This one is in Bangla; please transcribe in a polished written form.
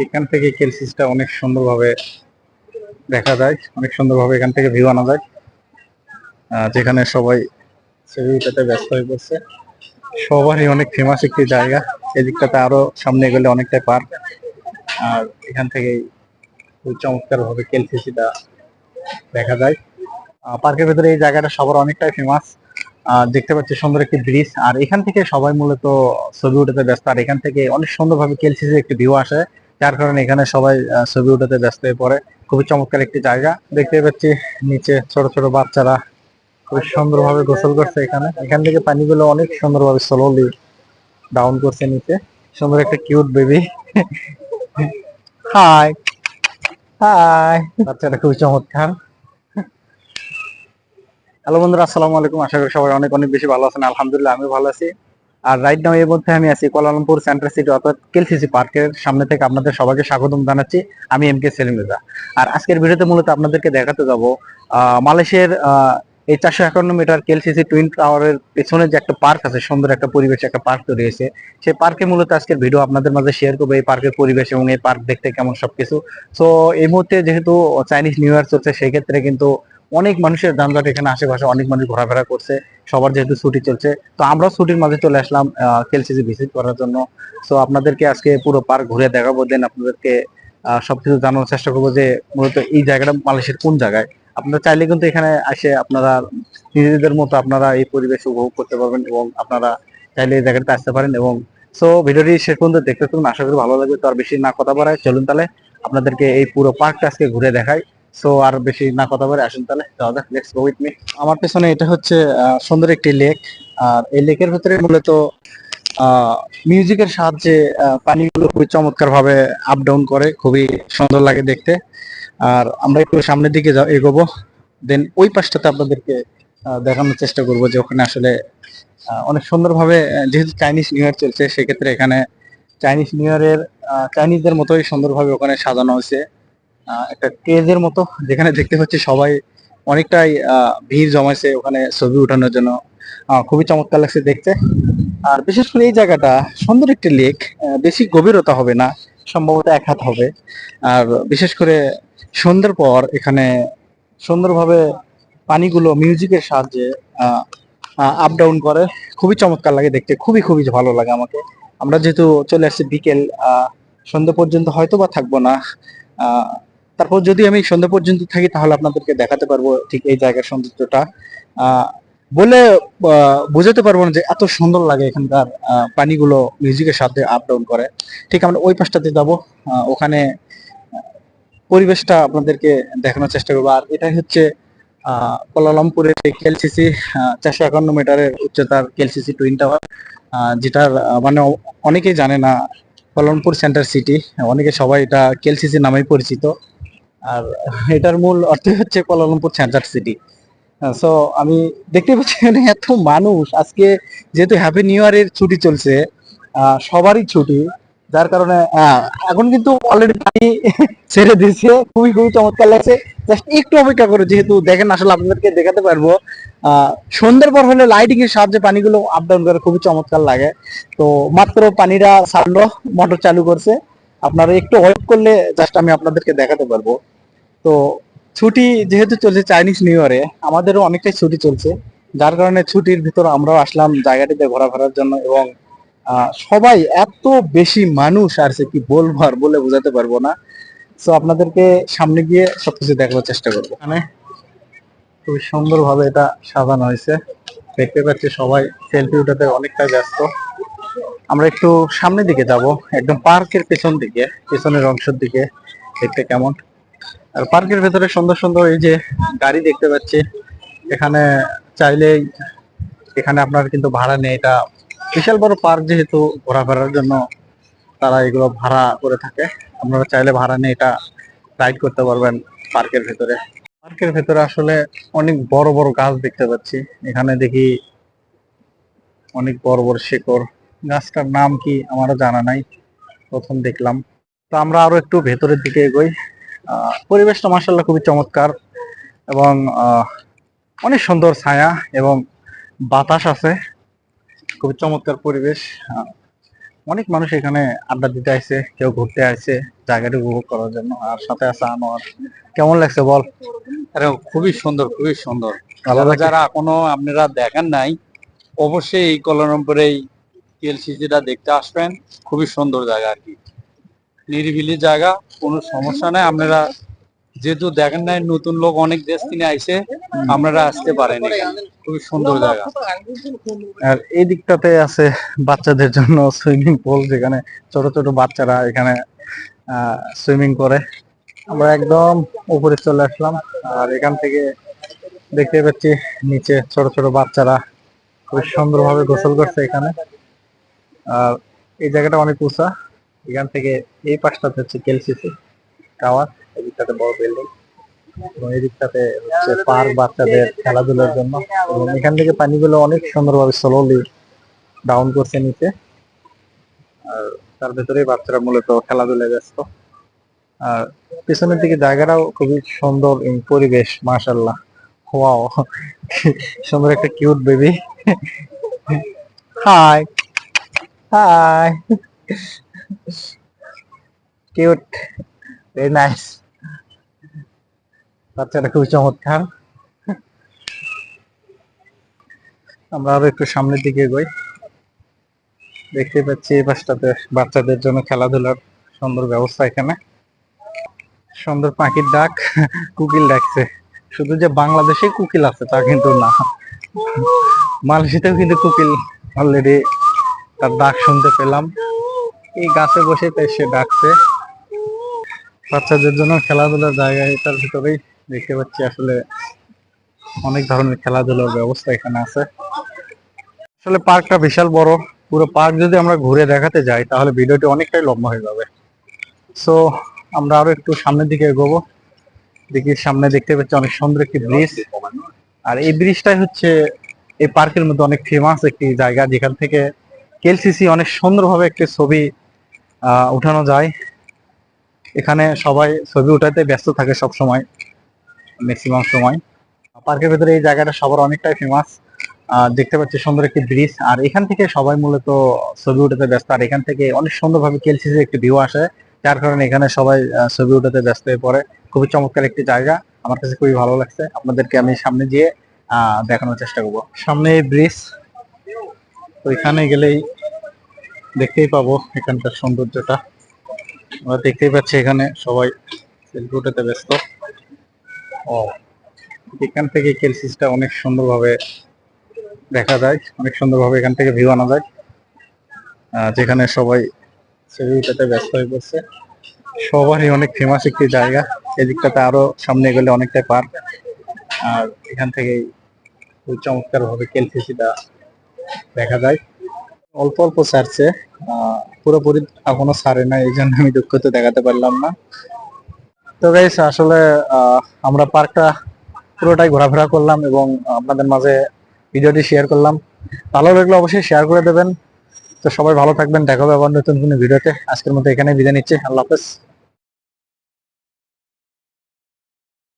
এখান থেকে কেলসিসটা অনেক সুন্দরভাবে দেখা যায়, অনেক সুন্দরভাবে এখান থেকে ভিউ আনা যায়। যেখানে সবাই ছবি উঠাতে ব্যস্ত হয়ে পড়ছে। সবারই অনেক ফেমাস একটি জায়গা। এদিকটাতে আরো সামনে গেলে অনেকটাই পার্ক, আর এখান থেকে খুব চমৎকার ভাবে কেলসিসিটা দেখা যায়। পার্কের ভেতরে এই জায়গাটা সবার অনেকটাই ফেমাস। দেখতে পাচ্ছি সুন্দর একটি ব্রিজ, আর এখান থেকে সবাই মূলত ছবি উঠাতে ব্যস্ত। আর এখান থেকে অনেক সুন্দরভাবে কেলসিসি একটি ভিউ আসে, যার কারণে এখানে সবাই ছবি উঠাতে ব্যস্ত হয়ে পড়ে। খুবই চমৎকার একটি জায়গা। দেখতে পাচ্ছি নিচে ছোট ছোট বাচ্চারা খুব সুন্দরভাবে গোসল করছে। এখান থেকে পানিগুলো অনেক সুন্দরভাবে স্লোলি ডাউন করছে নিচে। সুন্দর একটা কিউট বেবি। হাই হাই, বাচ্চাটা খুবই চমৎকার। হ্যালো বন্ধুরা, আসসালামু আলাইকুম। আশা করি সবাই অনেক অনেক বেশি ভালো আছেন। আলহামদুলিল্লাহ আমি ভালো আছি। আর রাইট নাও এর মধ্যে আমি আছি কুয়ালালামপুর সেন্ট্রাল সিটি অর্থাৎ কেলসিসি পার্কের সামনে থেকে আপনাদের সবাইকে স্বাগতম জানাচ্ছি। আমি এম কে সেলিম রেজা। আর আজকের ভিডিওতে মূলত আপনাদেরকে দেখাতে যাব মালয়েশিয়ার এই 451 মিটার কেলসিসি টুইন টাওয়ারের পেছনে যে একটা পার্ক আছে, সুন্দর একটা পরিবেশ, একটা পার্ক তৈরি হয়েছে। সেই পার্কে মূলত আজকের ভিডিও আপনাদের মাঝে শেয়ার করবো, এই পার্কের পরিবেশ এবং এই পার্ক দেখতে কেমন সবকিছু। তো এই মুহূর্তে যেহেতু চাইনিজ নিউ ইয়ার চলছে, সেই ক্ষেত্রে কিন্তু অনেক মানুষের যানজট, এখানে আশেপাশে অনেক মানুষ ঘোরাফেরা করছে। সবার যেহেতু ছুটি চলছে, তো আমরাও ছুটির মাঝে চলে আসলাম কেলসিসি ভিজিট করার জন্য। তো আপনাদেরকে আজকে পুরো পার্ক ঘুরে দেখাবো, দেন আপনাদেরকে সবকিছু জানানোর চেষ্টা করবো যে মূলত এই জায়গাটা মালয়েশিয়ার কোন জায়গায়। আপনারা চাইলে কিন্তু এখানে এসে আপনারা নিজেদের মতো আপনারা এই পরিবেশ উপভোগ করতে পারবেন, এবং আপনারা চাইলে এই জায়গাটাতে আসতে পারেন। এবং সো ভিডিওটি শেষ পর্যন্ত দেখতে থাকুন, আশা করি ভালো লাগবে। তো আর বেশি না কথা বাড়ায়, চলুন তাহলে আপনাদেরকে এই পুরো পার্কটা আজকে ঘুরে দেখাই। সো আর বেশি না কথা বলে আসুন তাহলে যাওয়া যাক, লেটস গো উইথ মি। আমার পেছনে এটা হচ্ছে সুন্দর একটি লেক। আর এই লেকের ভিতরে মূলত মিউজিকের সাহায্যে পানিগুলো খুবই চমৎকার ভাবে আপ ডাউন করে, খুবই সুন্দর লাগে দেখতে। আর আমরা একটু সামনের দিকে এগোবো, দেন ওই পাশটাতে আপনাদেরকে দেখানোর চেষ্টা করব যে ওখানে আসলে অনেক সুন্দরভাবে, যেহেতু চাইনিজ নিউ ইয়ার চলছে, সেক্ষেত্রে এখানে চাইনিজ নিউ ইয়ারের চাইনিজদের মতোই সুন্দরভাবে ওখানে সাজানো হয়েছে একটা কেজের মতো, যেখানে দেখতে পাচ্ছি সবাই অনেকটাই ভিড় জমাইছে ওখানে ছবি ওঠানোর জন্য। খুবই চমৎকার লাগছে দেখতে। আর বিশেষ করে এই জায়গাটা সুন্দর একটি লেক, বেশি গভীরতা হবে না, সম্ভবত 1 হাত হবে। আর বিশেষ করে সন্ধ্যার পর এখানে সুন্দরভাবে পানিগুলো মিউজিকের সাহায্যে আপ ডাউন করে, খুবই চমৎকার লাগে দেখতে, খুবই খুবই ভালো লাগে আমাকে। আমরা যেহেতু চলে আসছি বিকেল, সন্ধ্যা পর্যন্ত হয়তো বা থাকবো না। তারপর যদি আমি সন্ধ্যা পর্যন্ত থাকি, তাহলে আপনাদেরকে দেখাতে পারবো ঠিক এই জায়গার সৌন্দর্যটা। বলে বোঝাতে পারবো না যে এত সুন্দর লাগে এখানকার পানিগুলো মিউজিকের সাথে আপ ডাউন করে। ঠিক আমরা ওই পাশটাতে যাবো, ওখানে পরিবেশটা আপনাদেরকে দেখানোর চেষ্টা করবো। আর এটাই হচ্ছে কুয়ালালামপুরের কেএলসিসি 451 মিটারের উচ্চতার কেএলসিসি টুইন টাওয়ার, যেটার মানে অনেকেই জানে না কুয়ালালামপুর সেন্টার সিটি, অনেকে সবাই এটা কেএলসিসি নামেই পরিচিত। আর এটার মূল অর্থই হচ্ছে কুয়ালালামপুর সেন্টার সিটি। সো আমি দেখতে পাচ্ছি এখানে এত মানুষ আজকে, যেহেতু হ্যাপি নিউ ইয়ারের ছুটি চলছে, সবারই ছুটি, যার কারণে এখন কিন্তু অলরেডি পানি ছেড়ে দিয়েছে। খুবই খুবই চমৎকার লাগছে। জাস্ট একটু অপেক্ষা করে, যেহেতু দেখেন আসলে আপনাদেরকে দেখাতে পারবো সন্ধ্যার পর হলে লাইটিং এর সাহায্যে পানিগুলো আপ ডাউন করে, খুবই চমৎকার লাগে। তো মাত্র পানিরা ছাড়লো, মোটর চালু করছে। আপনারা একটু ওয়েট করলে জাস্ট আমি আপনাদেরকে দেখাতে পারবো। তো ছুটি যেহেতু চলছে চাইনিজ নিউ ইয়ারে, আমাদেরও অনেকটাই ছুটি চলছে, যার কারণে ছুটির ভিতর আমরাও আসলাম জায়গাটিতে ঘোরাফেরার জন্য। এবং সবাই এত বেশি মানুষ আসছে, কি বলবো আর বলে বোঝাতে পারবো না। তো আপনাদেরকে সামনে গিয়ে সবকিছু দেখানোর চেষ্টা করবো। মানে খুবই সুন্দর ভাবে এটা সাজানো হয়েছে, দেখতে পাচ্ছি সবাই সেলফি উঠাতে অনেকটা ব্যস্ত। আমরা একটু সামনের দিকে যাব, একদম পার্কের পেছন দিকে, পেছনের অংশের দিকে দেখতে কেমন। আর পার্কের ভেতরে সুন্দর সুন্দর এই যে গাড়ি দেখতে পাচ্ছি, এখানে চাইলেই, এখানে আপনার কিন্তু ভাড়া নেই। এটা বিশাল বড় পার্ক, যেহেতু ঘোরাফেরার জন্য তারা এগুলো ভাড়া করে থাকে। আপনারা চাইলে ভাড়া নিয়ে এটা রাইড করতে পারবেন পার্কের ভেতরে। পার্কের ভেতরে আসলে অনেক বড় বড় গাছ দেখতে পাচ্ছি। এখানে দেখি অনেক বড় বড় শিকড়। গাছটার নাম কি আমারও জানা নাই, প্রথম দেখলাম। তো আমরা আরো একটু ভেতরের দিকে এগোই। পরিবেশটা মাশাআল্লাহ খুবই চমৎকার, এবং অনেক সুন্দর ছায়া এবং বাতাস আছে, খুবই চমৎকার পরিবেশ। অনেক মানুষ এখানে আড্ডা দিতে আসছে, কেউ ঘুরতে আসছে জায়গাটা উপভোগ করার জন্য। আর সাথে আছে আনোয়ার। কেমন লাগছে বল? আরে খুবই সুন্দর, খুবই সুন্দর। ভালো লাগছে? যারা এখনো আপনারা দেখেন নাই, অবশ্যই এই কুয়ালালামপুরে এই কেএলসিসিটা দেখতে আসবেন। খুবই সুন্দর জায়গা আর কি, নিরিবিলি জায়গা, কোনো সমস্যা নাই। আপনারা যেহেতু দেখেন নাই, নতুন লোক অনেক দেশ থেকে আইছে, আপনারা আসতে পারেন এখানে। খুবই সুন্দর জায়গা। আর এই দিকটাতে আছে বাচ্চাদের জন্য সুইমিং পুল, যেখানে ছোট ছোট বাচ্চারা এখানে সুইমিং করে। আমরা একদম উপরে চলে আসলাম, আর এখান থেকে দেখতে পাচ্ছি নিচে ছোট ছোট বাচ্চারা খুব সুন্দরভাবে গোসল করছে এখানে। আর এই জায়গাটা অনেক উঁচা। এখান থেকে এই পাশটাতে হচ্ছে কেএলসিসি টাওয়ার, এই দিকটাতে বড় বিল্ডিং, এবং এই দিকটাতে হচ্ছে পার্ক বাচ্চাদের খেলাধুলার জন্য। এবং এখান থেকে পানিগুলো অনেক সুন্দরভাবে স্লোলি ডাউন করছে নিচে। আর তার ভেতরেই বাচ্চারা মূলত খেলাধুলায় ব্যস্ত। আর পিছনের দিকে জায়গাটাও খুবই সুন্দর, এই পরিবেশ মাশাআল্লাহ। ওয়াও, সুন্দর একটা cute baby. High high, cute, very nice. বাচ্চাটা খুবই চমৎকার। আমরা আরো একটু সামনের দিকে এগোই। দেখতে পাচ্ছি এই পাশটাতে বাচ্চাদের জন্য খেলাধুলার সুন্দর ব্যবস্থা এখানে। সুন্দর পাখির ডাক, কোকিল ডাকছে। শুধু যে বাংলাদেশে কোকিল আছে তা কিন্তু না, মালয়েশিয়াতেও কিন্তু কোকিল অলরেডি তার ডাক শুনতে পেলাম। এই গাছে বসে তাই সে ডাকছে। বাচ্চাদের জন্য খেলাধুলার জায়গা, এটার ভিতরেই দেখতে পাচ্ছি আসলে অনেক ধরনের খেলাধুলার ব্যবস্থা এখানে আছে। আসলে পার্কটা বিশাল বড়। পুরো পার্ক যদি আমরা ঘুরে দেখাতে যাই তাহলে ভিডিওটি অনেকটাই লম্বা হয়ে যাবে। সো আমরা আরো একটু সামনের দিকে এগোবো। দেখি সামনে দেখতে পাচ্ছি অনেক সুন্দর একটি ব্রিজ। আর এই ব্রিজটাই হচ্ছে এই পার্কের মধ্যে অনেক ফেমাস একটি জায়গা, যেখান থেকে কেএলসিসি অনেক সুন্দরভাবে একটি ছবি উঠানো যায়। এখানে সবাই ছবি উঠাতে ব্যস্ত থাকে সব সময়, ম্যাক্সিমাম সময়। পার্কের ভেতরে এই জায়গাটা সবার অনেকটাই ফেমাস। দেখতে পাচ্ছি সুন্দর একটি ব্রিজ, আর এখান থেকে সবাই মূলত ছবি উঠাতে ব্যস্ত। আর এখান থেকে অনেক সুন্দরভাবে কেএলসিসি একটি ভিউ আসে, যার কারণে এখানে সবাই ছবি উঠাতে ব্যস্ত হয়ে পড়ে। খুবই চমৎকার একটি জায়গা, আমার কাছে খুবই ভালো লাগছে। আপনাদেরকে আমি সামনে গিয়ে দেখানোর চেষ্টা করবো। সামনে এই ব্রিজ, তো এখানে গেলেই দেখতেই পাবো এখানকার সৌন্দর্যটা। আমরা দেখতেই পাচ্ছি এখানে সবাই সেলফি উঠাতে ব্যস্ত। ও, এখান থেকে কেএলসিসিটা অনেক সুন্দরভাবে দেখা যায়, অনেক সুন্দরভাবে এখান থেকে ভিউ আনা যায়, যেখানে সবাই ছবি উঠাতে ব্যস্ত হয়ে পড়ছে। সবারই অনেক ফেমাস একটি জায়গা। এদিকটাতে আরো সামনে গেলে অনেকটাই পার্ক, আর এখান থেকে খুব চমৎকার ভাবে কেএলসিসিটা দেখা যায়। অল্প অল্প ছাড়ছে, পুরোপুরি এখনো ছাড়ে না, এই জন্য আমি দুঃখিত দেখাতে পারলাম না। তো গাইস, আসলে আমরা পার্কটা পুরোটাই ঘোরাফেরা করলাম এবং আপনাদের মাঝে ভিডিওটি শেয়ার করলাম। ভালো লাগলে অবশ্যই শেয়ার করে দেবেন। তো সবাই ভালো থাকবেন, দেখা হবে আবার নতুন কোনো ভিডিওতে। আজকের মতো এখানে বিদায় নিচ্ছি, আল্লাহ হাফেজ।